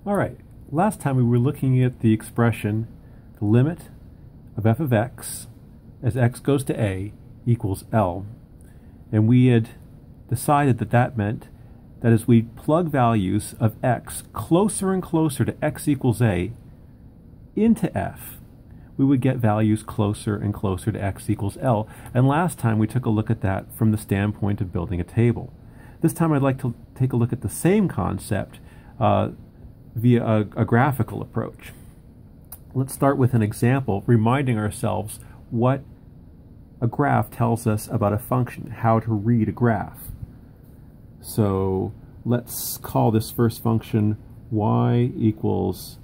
All right, last time we were looking at the expression, the limit of f of x as x goes to a equals L. And we had decided that that meant that as we plug values of x closer and closer to x equals a into f, we would get values closer and closer to x equals L. And last time we took a look at that from the standpoint of building a table. This time I'd like to take a look at the same concept via a graphical approach. Let's start with an example, reminding ourselves what a graph tells us about a function, how to read a graph. So let's call this first function y equals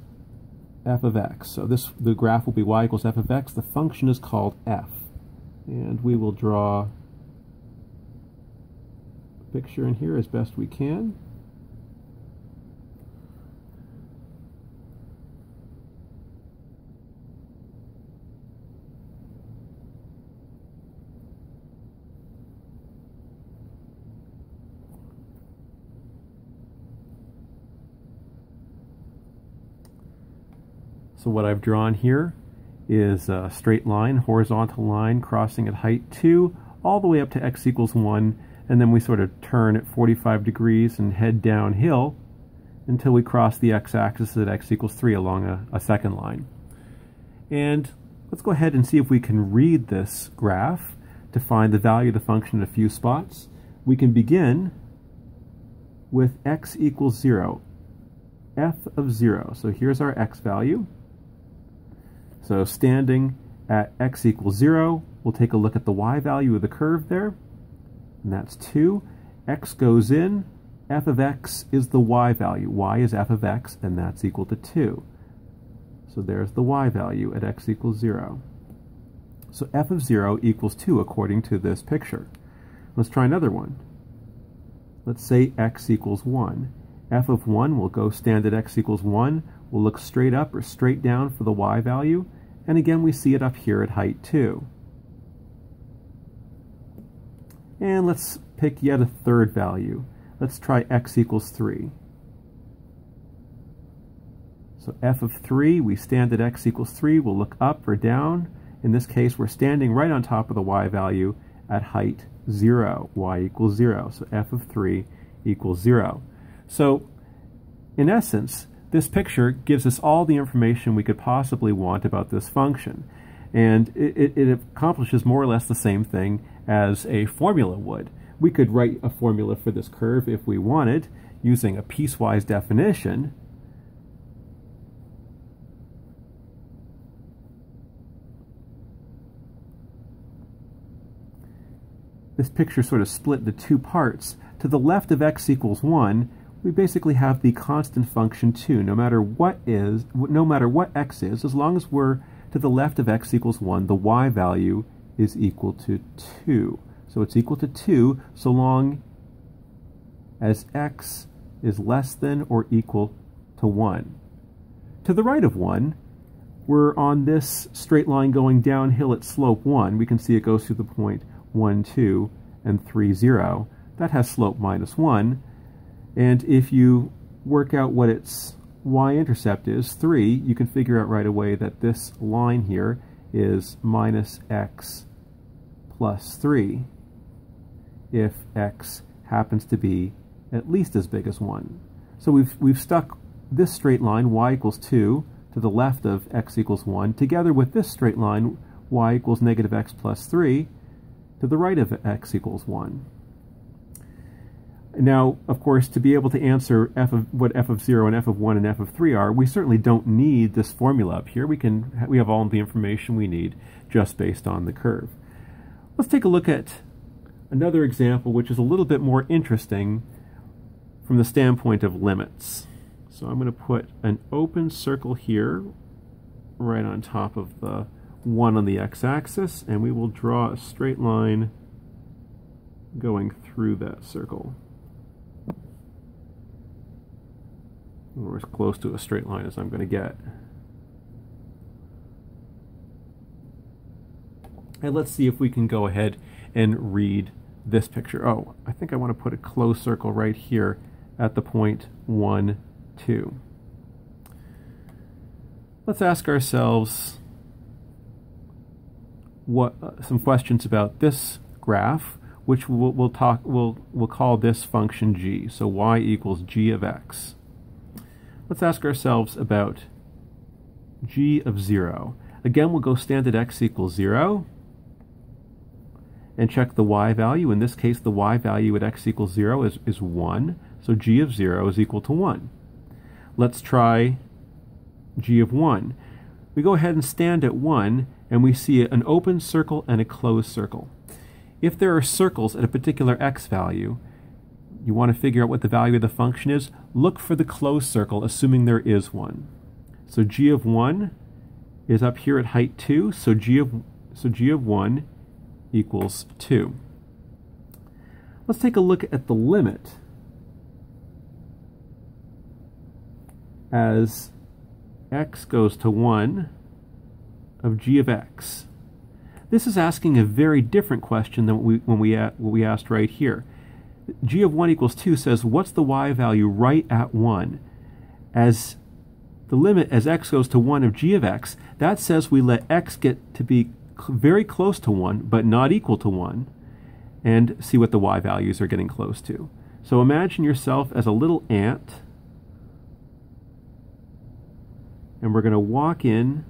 f of x. So the graph will be y equals f of x. The function is called f. And we will draw a picture in here as best we can. So what I've drawn here is a straight line, horizontal line, crossing at height 2, all the way up to x equals 1, and then we sort of turn at 45 degrees and head downhill until we cross the x-axis at x equals 3 along a second line. And let's go ahead and see if we can read this graph to find the value of the function in a few spots. We can begin with x equals 0, f of 0. So here's our x value. So standing at x equals 0, we'll take a look at the y value of the curve there, and that's 2. X goes in, f of x is the y value. Y is f of x, and that's equal to 2. So there's the y value at x equals 0. So f of 0 equals 2 according to this picture. Let's try another one. Let's say x equals 1. F of 1 will go stand at x equals 1. We'll look straight up or straight down for the y value. And again, we see it up here at height 2. And let's pick yet a third value. Let's try x equals 3. So f of 3, we stand at x equals 3. We'll look up or down. In this case, we're standing right on top of the y value at height 0. Y equals 0. So f of 3 equals 0. So, in essence, this picture gives us all the information we could possibly want about this function. And it accomplishes more or less the same thing as a formula would. We could write a formula for this curve if we wanted, using a piecewise definition. This picture sort of split into two parts. To the left of x equals 1, we basically have the constant function 2, no matter what x is, as long as we're to the left of x equals 1, the y value is equal to 2. So it's equal to 2 so long as x is less than or equal to 1. To the right of 1, we're on this straight line going downhill at slope 1. We can see it goes through the point 1, 2, and 3, 0. That has slope minus 1. And if you work out what its y-intercept is, 3, you can figure out right away that this line here is minus x plus 3 if x happens to be at least as big as 1. So we've stuck this straight line, y equals 2, to the left of x equals 1, together with this straight line, y equals negative x plus 3, to the right of x equals 1. Now, of course, to be able to answer what f of 0 and f of 1 and f of 3 are, we certainly don't need this formula up here. We have all the information we need just based on the curve. Let's take a look at another example which is a little bit more interesting from the standpoint of limits. So I'm going to put an open circle here right on top of the 1 on the x-axis, and we will draw a straight line going through that circle. Or as close to a straight line as I'm going to get. And let's see if we can go ahead and read this picture. Oh, I think I want to put a closed circle right here at the point 1, 2. Let's ask ourselves some questions about this graph, which we'll call this function g. So y equals g of x. Let's ask ourselves about g of 0. Again, we'll go stand at x equals 0 and check the y value. In this case, the y value at x equals 0 is 1. So g of 0 is equal to 1. Let's try g of 1. We go ahead and stand at 1, and we see an open circle and a closed circle. If there are circles at a particular x value, you want to figure out what the value of the function is, look for the closed circle, assuming there is one. So g of 1 is up here at height 2, so g of 1 equals 2. Let's take a look at the limit as x goes to 1 of g of x. This is asking a very different question than what we asked right here. G of 1 equals 2 says, what's the y value right at 1? As the limit as x goes to 1 of g of x, that says we let x get to be very close to 1, but not equal to 1, and see what the y values are getting close to. So imagine yourself as a little ant, and we're going to walk in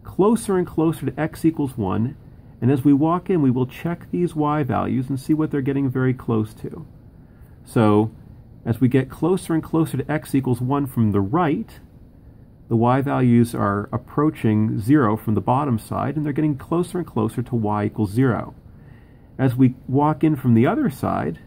closer and closer to x equals 1, and as we walk in, we will check these y values and see what they're getting very close to. So as we get closer and closer to x equals 1 from the right, the y values are approaching 0 from the bottom side, and they're getting closer and closer to y equals 0. As we walk in from the other side,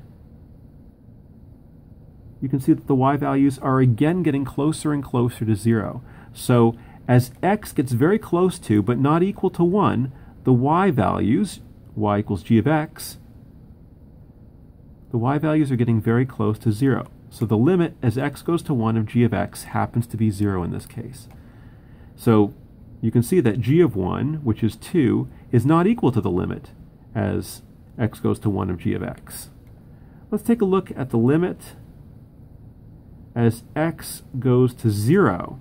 you can see that the y values are again getting closer and closer to 0. So as x gets very close to, but not equal to 1, the y values, y equals g of x, the y values are getting very close to 0. So the limit as x goes to 1 of g of x happens to be 0 in this case. So you can see that g of 1, which is 2, is not equal to the limit as x goes to 1 of g of x. Let's take a look at the limit as x goes to 0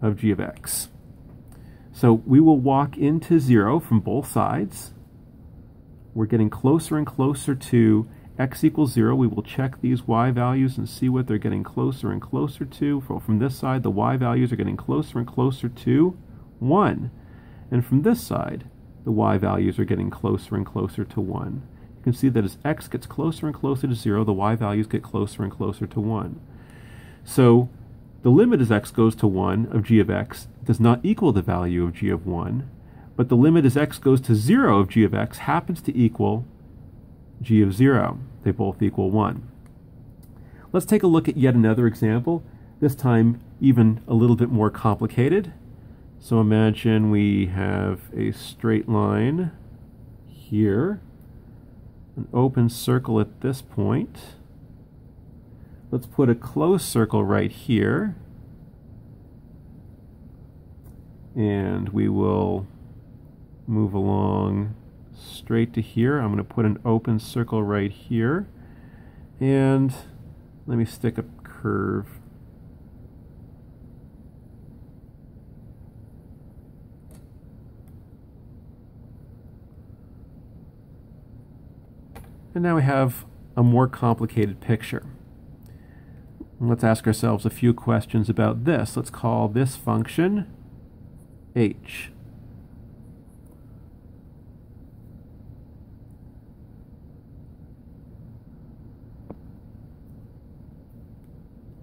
of g of x. So we will walk into 0 from both sides. We're getting closer and closer to x equals 0. We will check these y values and see what they're getting closer and closer to. From this side, the y values are getting closer and closer to 1. And from this side, the y values are getting closer and closer to 1. You can see that as x gets closer and closer to 0, the y values get closer and closer to 1. So the limit as x goes to 1 of g of x does not equal the value of g of 1, but the limit as x goes to 0 of g of x happens to equal g of 0. They both equal 1. Let's take a look at yet another example, this time even a little bit more complicated. So imagine we have a straight line here, an open circle at this point. Let's put a closed circle right here, and we will move along straight to here. I'm going to put an open circle right here, and let me stick a curve. And now we have a more complicated picture. Let's ask ourselves a few questions about this. Let's call this function h.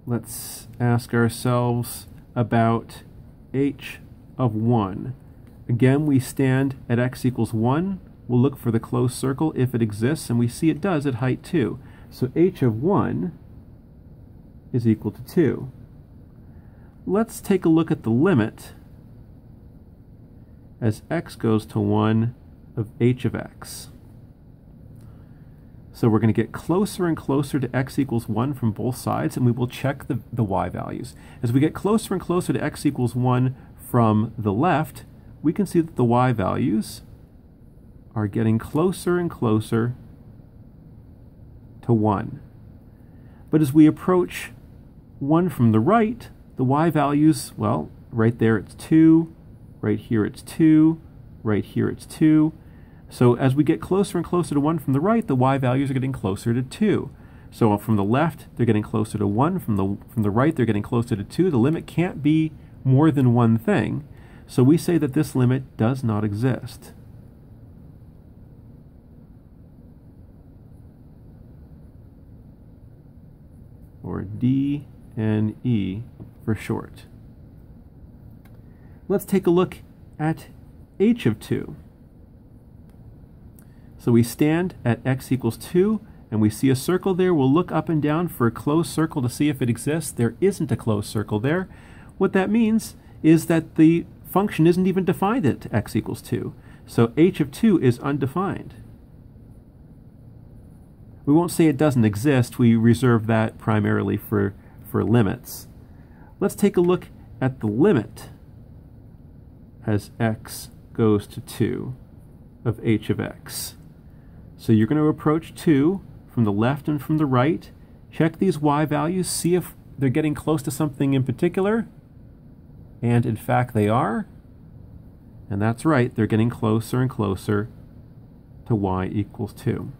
Let's ask ourselves about h of 1. Again, we stand at x equals 1. We'll look for the closed circle if it exists, and we see it does at height 2. So h of 1 is equal to 2. Let's take a look at the limit as x goes to 1 of h of x. So we're going to get closer and closer to x equals 1 from both sides, and we will check the y values. As we get closer and closer to x equals 1 from the left, we can see that the y values are getting closer and closer to 1. But as we approach 1 from the right, The y values, well, right there it's 2, right here it's 2, right here it's 2. So as we get closer and closer to 1 from the right, the y values are getting closer to 2. So from the left, they're getting closer to 1. From the right, they're getting closer to 2. The limit can't be more than one thing. So we say that this limit does not exist. Or D and E for short. Let's take a look at h of 2. So we stand at x equals 2, and we see a circle there. We'll look up and down for a closed circle to see if it exists. There isn't a closed circle there. What that means is that the function isn't even defined at x equals 2. So h of 2 is undefined. We won't say it doesn't exist. We reserve that primarily for limits. Let's take a look at the limit as x goes to 2 of h of x. So you're going to approach 2 from the left and from the right. Check these y values, see if they're getting close to something in particular. And in fact they are. And that's right, they're getting closer and closer to y equals 2.